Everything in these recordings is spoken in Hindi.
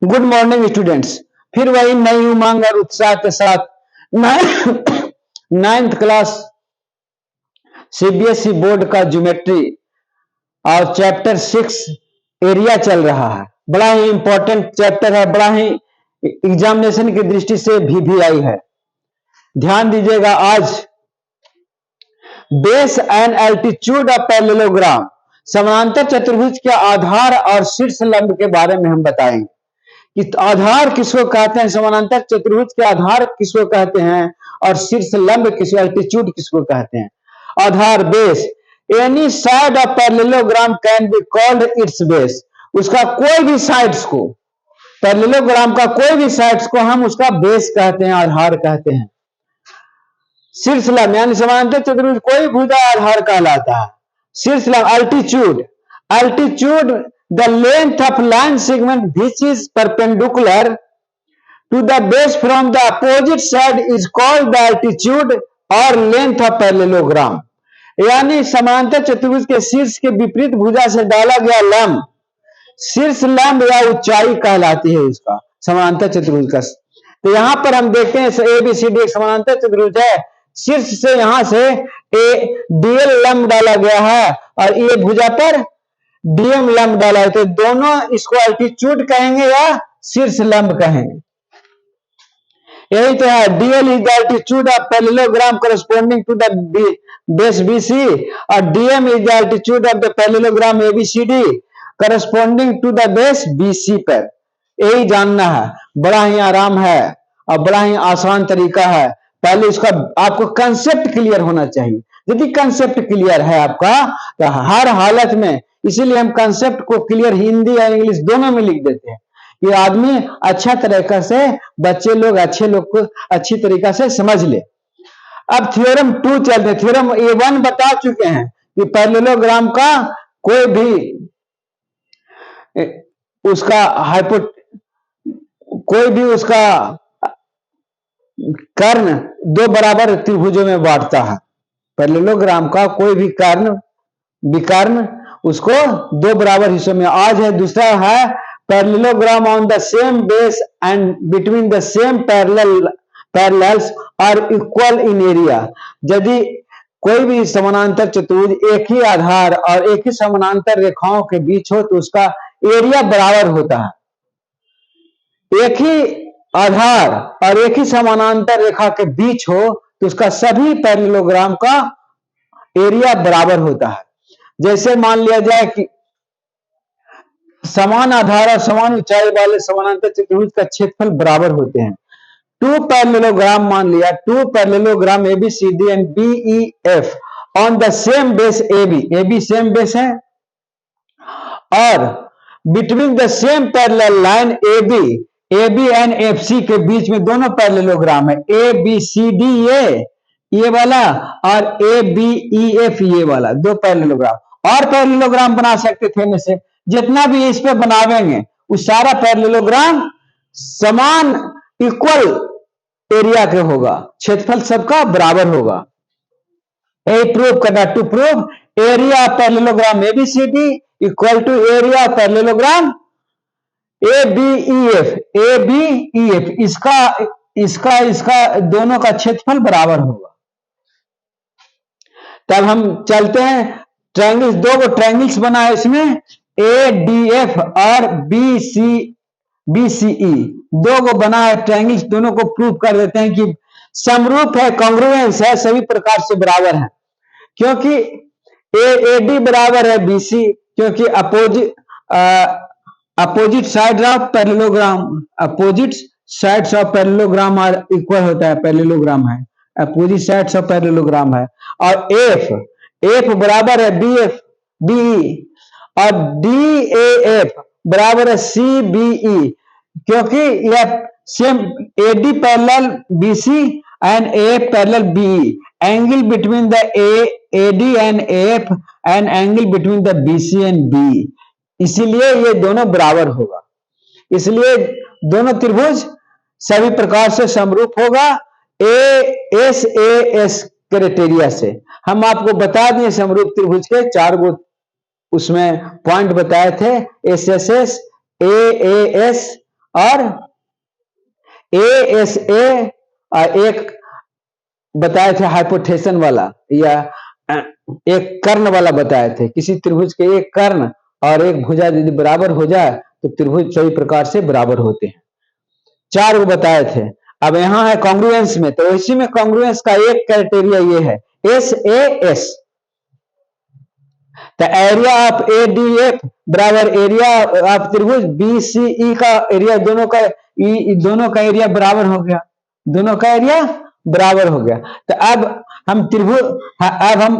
Good morning students. फिर वही नई उमंग और उत्साह के साथ नाइन्थ क्लास सीबीएसई बोर्ड का ज्योमेट्री और चैप्टर 6 एरिया चल रहा है। बड़ा ही इंपॉर्टेंट चैप्टर है, बड़ा ही एग्जामिनेशन की दृष्टि से भी आई है। ध्यान दीजिएगा। आज base and altitude of parallelogram, समानांतर चतुर्भुज के आधार और शीर्ष लंब के बारे में हम बताएंगे कि आधार किसको कहते हैं, समानांतर चतुर्भुज के आधार किसको कहते हैं और शीर्ष लंब किसको, एल्टीट्यूड किसको कहते हैं। आधार base, any side of parallelogram can be called its base. उसका कोई भी साइड्स को, पैरेललोग्राम का कोई भी साइड्स को हम उसका बेस कहते हैं, आधार कहते हैं। शीर्ष लंब यानी समानांतर चतुर्भुज कोई भुजा आधार कहलाता है। शीर्ष लंब altitude, altitude the length of line segment which is perpendicular to the base from the opposite side is called the altitude or length of parallelogram। यानी समांतर चतुर्भुज के शीर्ष के विपरीत भुजा से डाला गया लंब शीर्ष लंब या ऊंचाई कहलाती है उसका, समांतर चतुर्भुज का। तो यहां पर हम देखते हैं ABCD एक समांतर चतुर्भुज है। शीर्ष से यहां से DL लंब डाला गया है और ये भुजा पर DM लंब डाला है, तो दोनों इसको एल्टीट्यूड कहेंगे या शीर्ष लंब कहेंगे। यही तो है। DL is the altitude of parallelogram corresponding to the base BC और DM is the altitude of the parallelogram ABCD corresponding to the base BC पर। यही जानना है। बड़ा ही आराम है और बड़ा ही आसान तरीका है। पहले इसका आपको कंसेप्ट क्लियर होना चाहिए। यदि कंसेप्ट क्लियर है आपका तो हर हालत में, इसीलिए हम कंसेप्ट को क्लियर हिंदी और इंग्लिश दोनों में लिख देते हैं कि आदमी अच्छा तरीका से, बच्चे लोग अच्छे लोग को अच्छी तरीका से समझ ले। अब थ्योरम 2 चलते। थ्योरम A1 बता चुके हैं कि पैरेललोग्राम का कोई भी उसका कर्ण दो बराबर त्रिभुजों में बांटता है। पैरेललोग्राम का कोई भी कर्ण विकर्ण उसको दो बराबर हिस्सों में। आज है दूसरा है parallelogram on the same base and between the same parallels are equal in area. यदि कोई भी समानांतर चतुर्भुज एक ही आधार और एक ही समानांतर रेखाओं के बीच हो तो उसका एरिया बराबर होता है। एक ही आधार और एक ही समानांतर रेखा के बीच हो तो उसका सभी पैरेललोग्राम का एरिया बराबर होता है। जैसे मान लिया जाए कि समान आधार और समान ऊंचाई वाले समानांतर चतुर्भुज का क्षेत्रफल बराबर होते हैं। 2 पैरेललोग्राम मान लिया, 2 parallelogram ABCD and BEF on the same base AB same base है और between the same parallel line AB and FC के बीच में दोनों पैरेललोग्राम है। ABCD ये वाला और ABEF ये वाला, दो पैरेललोग्राम। और पैरेललोग्राम बना सकते थे में से, जितना भी इस पे बनावेंगे उस सारा पैरेललोग्राम समान इक्वल एरिया के होगा, क्षेत्रफल सबका बराबर होगा। यही प्रूव करना। To prove area of parallelogram ABCD equal to area of parallelogram ABEF इसका दोनों का क्षेत्रफल बराबर होगा। तब हम चलते हैं ट्रायंगल्स। दो ट्रायंगल्स बना है इसमें ADF और BCE दो को बना है ट्रायंगल्स। दोनों को प्रूव कर देते हैं कि समरूप है, कॉन्ग्रुएंस है, सभी प्रकार से बराबर है। क्योंकि AD बराबर है BC, क्योंकि opposite side of parallelogram are equal होता है। पैरेललोग्राम है, अपोजिट साइड्स ऑफ पैरेललोग्राम है। और F बराबर है BE और DAF बराबर है CBE, क्योंकि यह same AD parallel BC and AF parallel BE, angle between the AD and AF and angle between the BC and BE, इसीलिए ये दोनों बराबर होगा। इसलिए दोनों त्रिभुज सभी प्रकार से समरूप होगा SAS क्राइटेरिया से। हम आपको बता दिए समरूप त्रिभुज के 4 गो उसमें पॉइंट बताए थे, SSS, AAS और ASA एक बताए थे हाइपोटेशन वाला या एक कर्ण वाला बताए थे। किसी त्रिभुज के एक कर्ण और एक भुजा यदि बराबर हो जाए तो त्रिभुज सभी प्रकार से बराबर होते हैं। 4 बताए थे। अब यहां है कॉन्ग्रुएंस में, तो इसी में कॉन्ग्रुएंस का एक क्राइटेरिया ये है SAS, तो एरिया ऑफ ADF बराबर एरिया ऑफ त्रिभुज BCE का एरिया, दोनों का एरिया बराबर हो गया, दोनों का एरिया बराबर हो गया। तो अब हम त्रिभुज, अब हम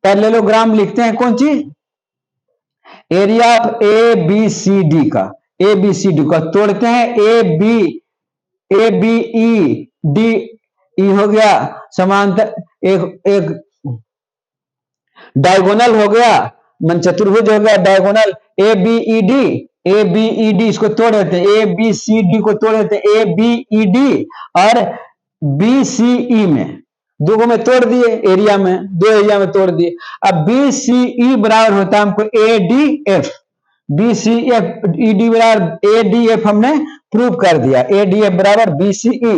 पैरेललोग्राम लिखते हैं। कौन चीज? एरिया ऑफ ABCD का, ABCD का तोड़ते हैं। ABED हो गया समांतर, एक डायगोनल हो गया, मन चतुर्भुज हो गया डायगोनल। ABED इसको तोड़ देते हैं, ABCD को तोड़ देते हैं, ABED और BCE में, दो में तोड़ दिए, एरिया में, दो एरिया में तोड़ दिए। अब BCE बराबर होता है हमको ADF, BCED बराबर ADF हमने प्रूव कर दिया, ADF बराबर BCE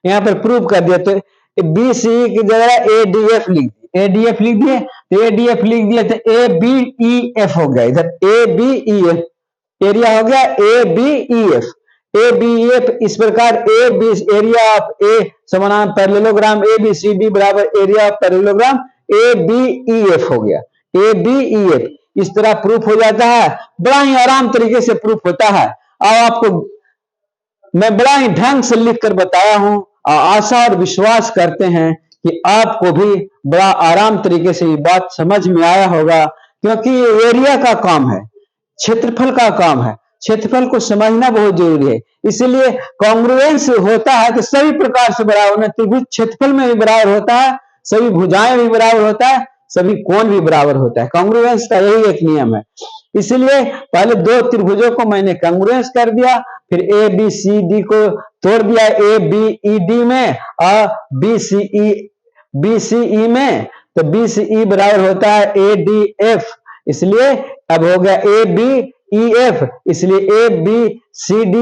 यहां पर प्रूव कर दिया। तो BCE की जगह ADF लिख दिए, ADF लिख दिए, तो ADF लिख दिए तो ABEF हो गया, इधर ABEF एरिया हो गया ABEF। ABEF इस प्रकार एरिया ऑफ ए समानांतर पैरेललोग्राम ABCD बराबर एरिया ऑफ पैरेललोग्राम ABEF हो गया, ABEF। इस तरह प्रूफ हो जाता है, बड़ा ही आराम तरीके से प्रूफ होता है। अब आपको मैं बड़ा ही ढंग से लिखकर बताया हूं, आशा और विश्वास करते हैं कि आपको भी बड़ा आराम तरीके से ये बात समझ में आया होगा, क्योंकि ये एरिया का काम है, क्षेत्रफल का काम है, क्षेत्रफल को समझना बहुत जरूरी है। इसलिए कॉन्ग्रुएंस होता है तो सभी प्रकार से बराबर होना, त्रिभुज क्षेत्रफल में भी बराबर होता है, सभी भुजाएं भी बराबर होता है, सभी कोण भी बराबर होता है। कॉन्ग्रुएंस का यही एक नियम है। इसलिए पहले दो त्रिभुजों को मैंने कॉन्ग्रुएंस कर दिया, फिर ABCD को तोड़ दिया ABED में और BCE में, तो BCE बराबर होता है ADF, इसलिए अब हो गया ABEF। इसलिए ABCD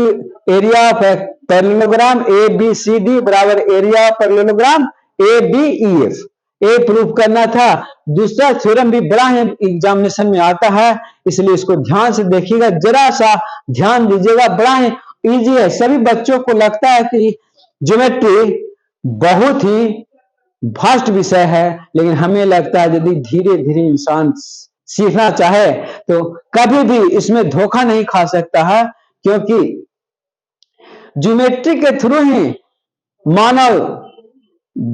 area of parallelogram ABCD बराबर एरिया ऑफ पैरेललोग्राम ABEF, ये प्रूफ करना था। दूसरा थ्योरम भी बड़ा ही एग्जामिनेशन में आता है, इसलिए इसको ध्यान से देखिएगा, जरा सा ध्यान दीजिएगा, बड़ा ही इजी है। सभी बच्चों को लगता है कि ज्योमेट्री बहुत ही वास्ट विषय है, लेकिन हमें लगता है यदि धीरे धीरे इंसान सीखना चाहे तो कभी भी इसमें धोखा नहीं खा सकता है, क्योंकि ज्योमेट्री के थ्रू ही मानव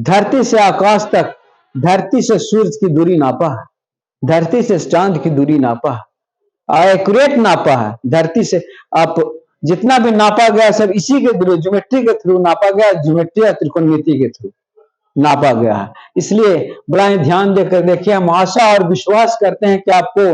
धरती से आकाश तक, धरती से सूरज की दूरी नापा है, धरती से चांद की दूरी नापा है, एक्यूरेट नापा है। धरती से आप जितना भी नापा गया सब इसी के थ्रू, ज्योमेट्री के थ्रू नापा गया, ज्योमेट्री या त्रिकोणमिति के थ्रू नापा गया है। इसलिए बड़ा ही ध्यान देकर देखिए। हम आशा और विश्वास करते हैं कि आपको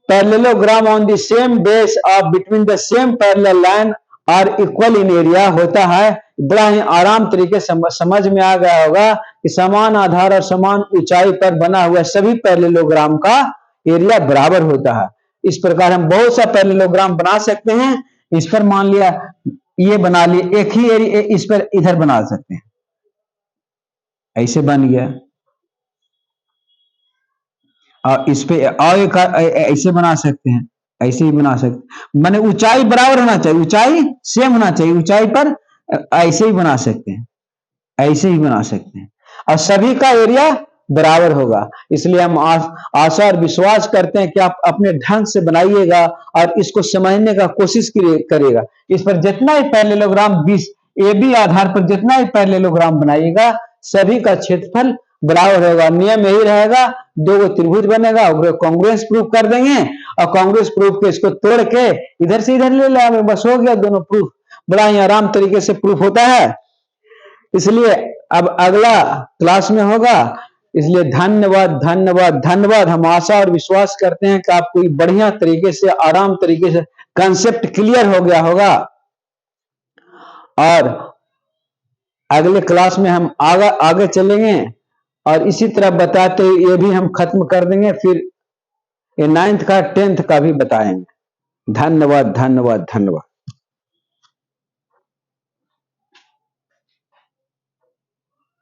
parallelogram on the same base of between the same parallel line और इक्वल इन एरिया होता है। बड़ा ही आराम तरीके से समझ में आ गया होगा कि समान आधार और समान ऊंचाई पर बना हुआ सभी पैरेललोग्राम का एरिया बराबर होता है। इस प्रकार हम बहुत सा पैरेललोग्राम बना सकते हैं। इस पर मान लिया ये बना लिए, एक ही एरिया, इस पर इधर बना सकते हैं, ऐसे बन गया, और इस पे और एक ऐसे बना सकते हैं, ऐसे ही बना सकते। माने ऊंचाई बराबर होना चाहिए, ऊंचाई सेम होना चाहिए, ऊंचाई पर ऐसे ही बना सकते हैं, ऐसे ही बना सकते हैं, और सभी का एरिया बराबर होगा। इसलिए हम आशा और विश्वास करते हैं कि आप अपने ढंग से बनाइएगा और इसको समझने का कोशिश करिएगा। इस पर जितना ही पैरेललोग्राम AB आधार पर जितना ही पैरेललोग्राम बनाइएगा सभी का क्षेत्रफल बराबर होगा। नियम यही रहेगा, दो त्रिभुज बनेगा, कांग्रेस प्रूफ कर देंगे और कांग्रेस प्रूफ के इसको तोड़ के इधर से इधर ले लेंगे, बस हो गया दोनों प्रूफ। बड़ा ही आराम तरीके से प्रूफ होता है। इसलिए अब अगला क्लास में होगा। इसलिए धन्यवाद धन्यवाद धन्यवाद। हम आशा और विश्वास करते हैं कि आपको बढ़िया तरीके से, आराम तरीके से कंसेप्ट क्लियर हो गया होगा, और अगले क्लास में हम आगे चलेंगे और इसी तरह बताते ये भी हम खत्म कर देंगे, फिर ये 9th का 10th का भी बताएंगे। धन्यवाद धन्यवाद धन्यवाद।